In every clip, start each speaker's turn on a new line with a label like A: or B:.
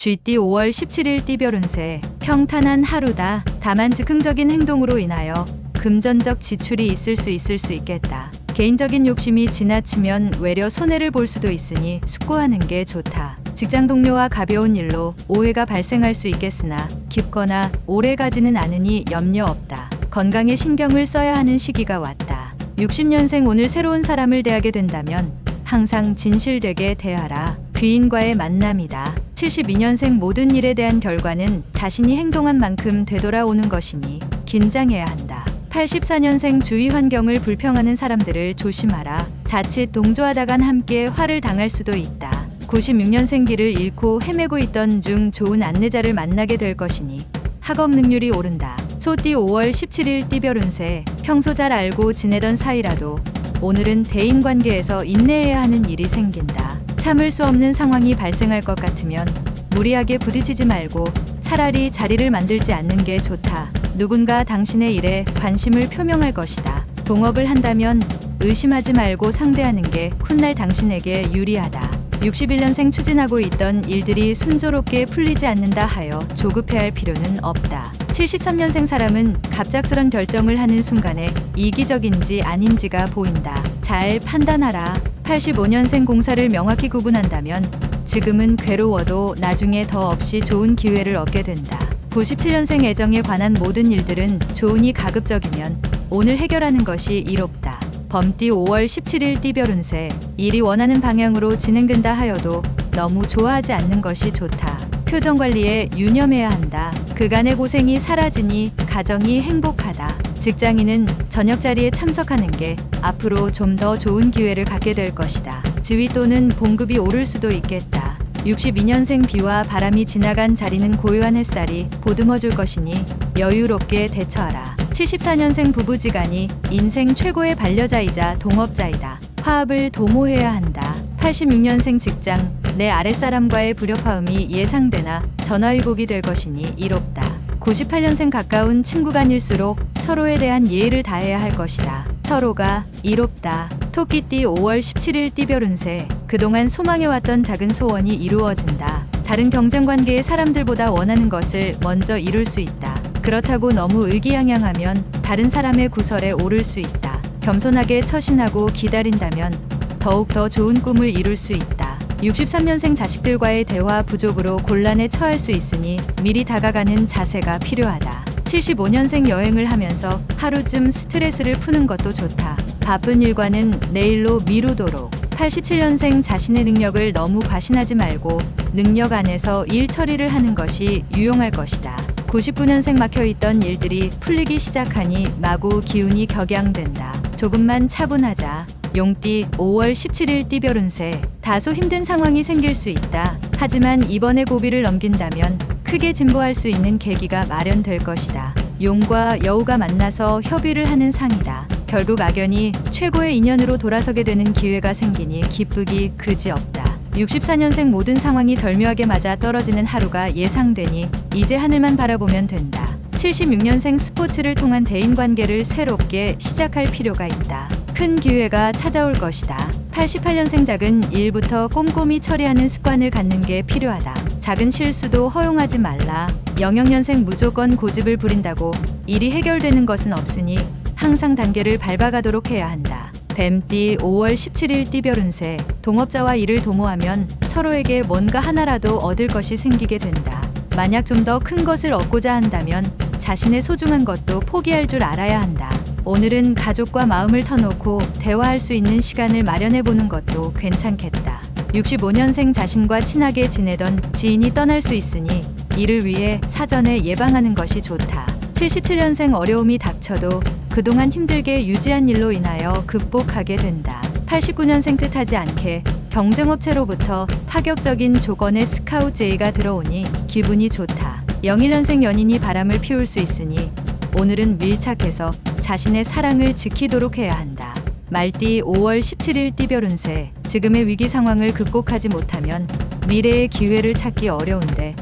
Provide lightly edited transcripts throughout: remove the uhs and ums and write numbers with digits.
A: GT 5월 17일 띠별 운세. 평탄한 하루다. 다만 즉흥적인 행동으로 인하여 금전적 지출이 있을 수 있겠다. 개인적인 욕심이 지나치면 외려 손해를 볼 수도 있으니 숙고하는 게 좋다. 직장 동료와 가벼운 일로 오해가 발생할 수 있겠으나 깊거나 오래 가지는 않으니 염려 없다. 건강에 신경을 써야 하는 시기가 왔다. 60년생 오늘 새로운 사람을 대하게 된다면 항상 진실되게 대하라. 귀인과의 만남이다. 72년생 모든 일에 대한 결과는 자신이 행동한 만큼 되돌아오는 것이니 긴장해야 한다. 84년생 주위 환경을 불평하는 사람들을 조심하라. 자칫 동조하다간 함께 화를 당할 수도 있다. 96년생 길을 잃고 헤매고 있던 중 좋은 안내자를 만나게 될 것이니 학업 능률이 오른다. 소띠 5월 17일 띠별 운세. 평소 잘 알고 지내던 사이라도 오늘은 대인관계에서 인내해야 하는 일이 생긴다. 참을 수 없는 상황이 발생할 것 같으면 무리하게 부딪히지 말고 차라리 자리를 만들지 않는 게 좋다. 누군가 당신의 일에 관심을 표명할 것이다. 동업을 한다면 의심하지 말고 상대하는 게 훗날 당신에게 유리하다. 61년생 추진하고 있던 일들이 순조롭게 풀리지 않는다 하여 조급해할 필요는 없다. 73년생 사람은 갑작스런 결정을 하는 순간에 이기적인지 아닌지가 보인다. 잘 판단하라. 85년생 공사를 명확히 구분한다면 지금은 괴로워도 나중에 더 없이 좋은 기회를 얻게 된다. 97년생 애정에 관한 모든 일들은 좋으니 가급적이면 오늘 해결하는 것이 이롭다. 범띠 5월 17일 띠별 운세. 일이 원하는 방향으로 진행된다 하여도 너무 좋아하지 않는 것이 좋다. 표정 관리에 유념해야 한다. 그간의 고생이 사라지니 가정이 행복하다. 직장인은 저녁 자리에 참석하는 게 앞으로 좀 더 좋은 기회를 갖게 될 것이다. 지위 또는 봉급이 오를 수도 있겠다. 62년생 비와 바람이 지나간 자리는 고요한 햇살이 보듬어 줄 것이니 여유롭게 대처하라. 74년생 부부지간이 인생 최고의 반려자이자 동업자이다. 화합을 도모해야 한다. 86년생 직장, 내 아랫사람과의 불협화음이 예상되나 전화위복이 될 것이니 이롭다. 98년생 가까운 친구 간일수록 서로에 대한 예의를 다해야 할 것이다. 서로가 이롭다. 토끼띠 5월 17일 띠별 운세. 그동안 소망해왔던 작은 소원이 이루어진다. 다른 경쟁관계의 사람들보다 원하는 것을 먼저 이룰 수 있다. 그렇다고 너무 의기양양하면 다른 사람의 구설에 오를 수 있다. 겸손하게 처신하고 기다린다면 더욱 더 좋은 꿈을 이룰 수 있다. 63년생 자식들과의 대화 부족으로 곤란에 처할 수 있으니 미리 다가가는 자세가 필요하다. 75년생 여행을 하면서 하루쯤 스트레스를 푸는 것도 좋다. 바쁜 일과는 내일로 미루도록. 87년생 자신의 능력을 너무 과신하지 말고 능력 안에서 일 처리를 하는 것이 유용할 것이다. 99년생 막혀있던 일들이 풀리기 시작하니 마구 기운이 격양된다. 조금만 차분하자. 용띠 5월 17일 띠별 운세. 다소 힘든 상황이 생길 수 있다. 하지만 이번에 고비를 넘긴다면 크게 진보할 수 있는 계기가 마련될 것이다. 용과 여우가 만나서 협의를 하는 상이다. 결국 악연이 최고의 인연으로 돌아서게 되는 기회가 생기니 기쁘기 그지없다. 64년생 모든 상황이 절묘하게 맞아 떨어지는 하루가 예상되니 이제 하늘만 바라보면 된다. 76년생 스포츠를 통한 대인관계를 새롭게 시작할 필요가 있다. 큰 기회가 찾아올 것이다. 88년생 작은 일부터 꼼꼼히 처리하는 습관을 갖는 게 필요하다. 작은 실수도 허용하지 말라. 00년생 무조건 고집을 부린다고 일이 해결되는 것은 없으니 항상 단계를 밟아가도록 해야 한다. 뱀띠 5월 17일 띠별 운세. 동업자와 일을 도모하면 서로에게 뭔가 하나라도 얻을 것이 생기게 된다. 만약 좀 더 큰 것을 얻고자 한다면 자신의 소중한 것도 포기할 줄 알아야 한다. 오늘은 가족과 마음을 터놓고 대화할 수 있는 시간을 마련해보는 것도 괜찮겠다. 65년생 자신과 친하게 지내던 지인이 떠날 수 있으니 이를 위해 사전에 예방하는 것이 좋다. 77년생 어려움이 닥쳐도 그동안 힘들게 유지한 일로 인하여 극복하게 된다. 89년생 뜻하지 않게 경쟁업체로부터 파격적인 조건의 스카우트 제의가 들어오니 기분이 좋다. 01년생 연인이 바람을 피울 수 있으니 오늘은 밀착해서 자신의 사랑을 지키도록 해야 한다. 말띠 5월 17일 띠별 운세. 지금의 위기 상황을 극복하지 못하면 미래의 기회를 찾기 어려운데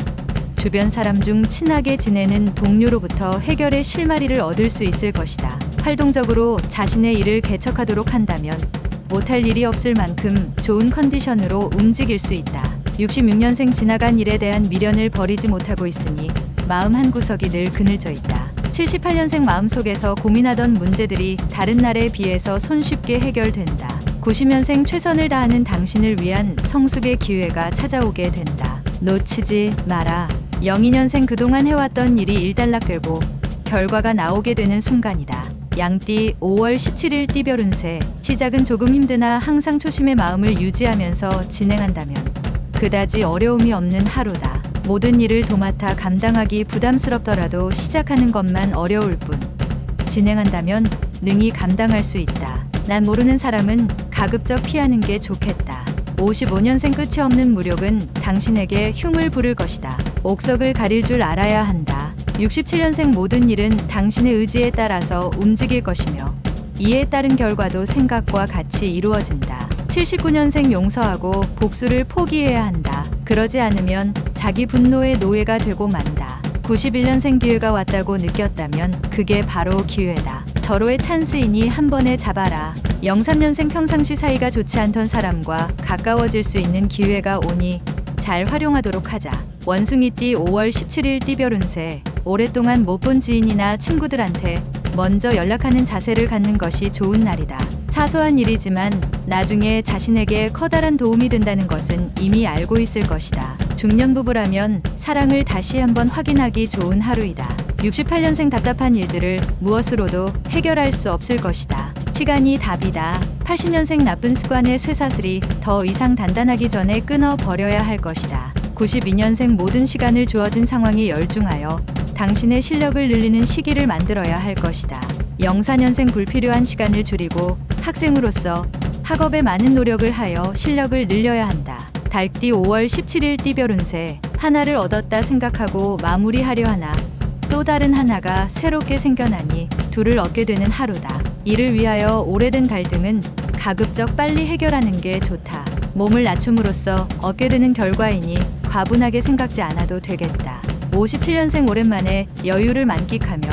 A: 주변 사람 중 친하게 지내는 동료로부터 해결의 실마리를 얻을 수 있을 것이다. 활동적으로 자신의 일을 개척하도록 한다면 못할 일이 없을 만큼 좋은 컨디션으로 움직일 수 있다. 66년생 지나간 일에 대한 미련을 버리지 못하고 있으니 마음 한구석이 늘 그늘져 있다. 78년생 마음속에서 고민하던 문제들이 다른 날에 비해서 손쉽게 해결된다. 90년생 최선을 다하는 당신을 위한 성숙의 기회가 찾아오게 된다. 놓치지 마라. 02년생 그동안 해왔던 일이 일단락되고 결과가 나오게 되는 순간이다. 양띠 5월 17일 띠별 운세. 시작은 조금 힘드나 항상 초심의 마음을 유지하면서 진행한다면 그다지 어려움이 없는 하루다. 모든 일을 도맡아 감당하기 부담스럽더라도 시작하는 것만 어려울 뿐 진행한다면 능히 감당할 수 있다. 난 모르는 사람은 가급적 피하는 게 좋겠다. 55년생 끝이 없는 무력은 당신에게 흉을 부를 것이다. 옥석을 가릴 줄 알아야 한다. 67년생 모든 일은 당신의 의지에 따라서 움직일 것이며 이에 따른 결과도 생각과 같이 이루어진다. 79년생 용서하고 복수를 포기해야 한다. 그러지 않으면 자기 분노의 노예가 되고 만다. 91년생 기회가 왔다고 느꼈다면 그게 바로 기회다. 절호의 찬스이니 한 번에 잡아라. 03년생 평상시 사이가 좋지 않던 사람과 가까워질 수 있는 기회가 오니 잘 활용하도록 하자. 원숭이띠 5월 17일 띠별 운세. 오랫동안 못 본 지인이나 친구들한테 먼저 연락하는 자세를 갖는 것이 좋은 날이다. 사소한 일이지만 나중에 자신에게 커다란 도움이 된다는 것은 이미 알고 있을 것이다. 중년 부부라면 사랑을 다시 한번 확인하기 좋은 하루이다. 68년생 답답한 일들을 무엇으로도 해결할 수 없을 것이다. 시간이 답이다. 80년생 나쁜 습관의 쇠사슬이 더 이상 단단하기 전에 끊어버려야 할 것이다. 92년생 모든 시간을 주어진 상황에 열중하여 당신의 실력을 늘리는 시기를 만들어야 할 것이다. 04년생 불필요한 시간을 줄이고 학생으로서 학업에 많은 노력을 하여 실력을 늘려야 한다. 달띠 5월 17일 띠별 운세. 하나를 얻었다 생각하고 마무리하려 하나 또 다른 하나가 새롭게 생겨나니 둘을 얻게 되는 하루다. 이를 위하여 오래된 갈등은 가급적 빨리 해결하는 게 좋다. 몸을 낮춤으로써 얻게 되는 결과이니 과분하게 생각지 않아도 되겠다. 57년생 오랜만에 여유를 만끽하며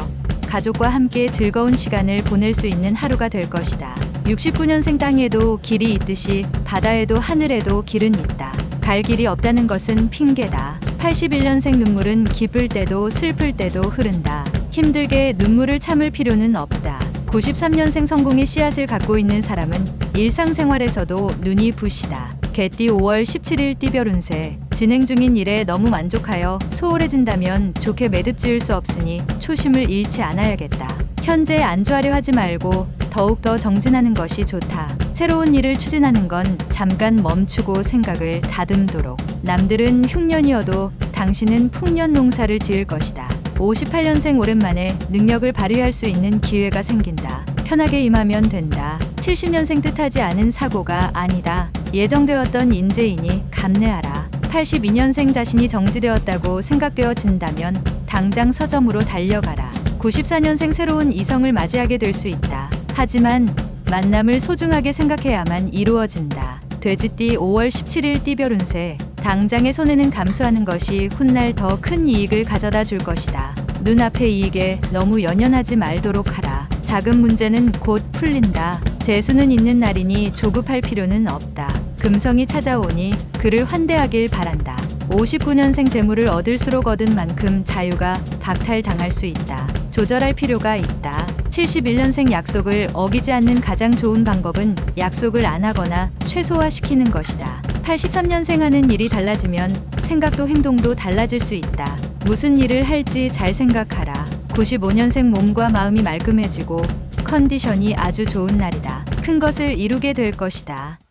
A: 가족과 함께 즐거운 시간을 보낼 수 있는 하루가 될 것이다. 69년생 땅에도 길이 있듯이 바다에도 하늘에도 길은 있다. 갈 길이 없다는 것은 핑계다. 81년생 눈물은 기쁠 때도 슬플 때도 흐른다. 힘들게 눈물을 참을 필요는 없다. 93년생 성공의 씨앗을 갖고 있는 사람은 일상생활에서도 눈이 부시다. 개띠 5월 17일 띠별 운세. 진행 중인 일에 너무 만족하여 소홀해진다면 좋게 매듭 지을 수 없으니 초심을 잃지 않아야겠다. 현재 안주하려 하지 말고 더욱더 정진하는 것이 좋다. 새로운 일을 추진하는 건 잠깐 멈추고 생각을 다듬도록. 남들은 흉년이어도 당신은 풍년 농사를 지을 것이다. 58년생 오랜만에 능력을 발휘할 수 있는 기회가 생긴다. 편하게 임하면 된다. 70년생 뜻하지 않은 사고가 아니다. 예정되었던 인재이니 감내하라. 82년생 자신이 정지되었다고 생각되어진다면 당장 서점으로 달려가라. 94년생 새로운 이성을 맞이하게 될 수 있다. 하지만 만남을 소중하게 생각해야만 이루어진다. 돼지띠 5월 17일 띠별 운세. 당장의 손해는 감수하는 것이 훗날 더 큰 이익을 가져다 줄 것이다. 눈앞의 이익에 너무 연연하지 말도록 하라. 작은 문제는 곧 풀린다. 재수는 있는 날이니 조급할 필요는 없다. 금성이 찾아오니 그를 환대하길 바란다. 59년생 재물을 얻을수록 얻은 만큼 자유가 박탈당할 수 있다. 조절할 필요가 있다. 71년생 약속을 어기지 않는 가장 좋은 방법은 약속을 안 하거나 최소화시키는 것이다. 83년생 하는 일이 달라지면 생각도 행동도 달라질 수 있다. 무슨 일을 할지 잘 생각하라. 95년생 몸과 마음이 말끔해지고 컨디션이 아주 좋은 날이다. 큰 것을 이루게 될 것이다.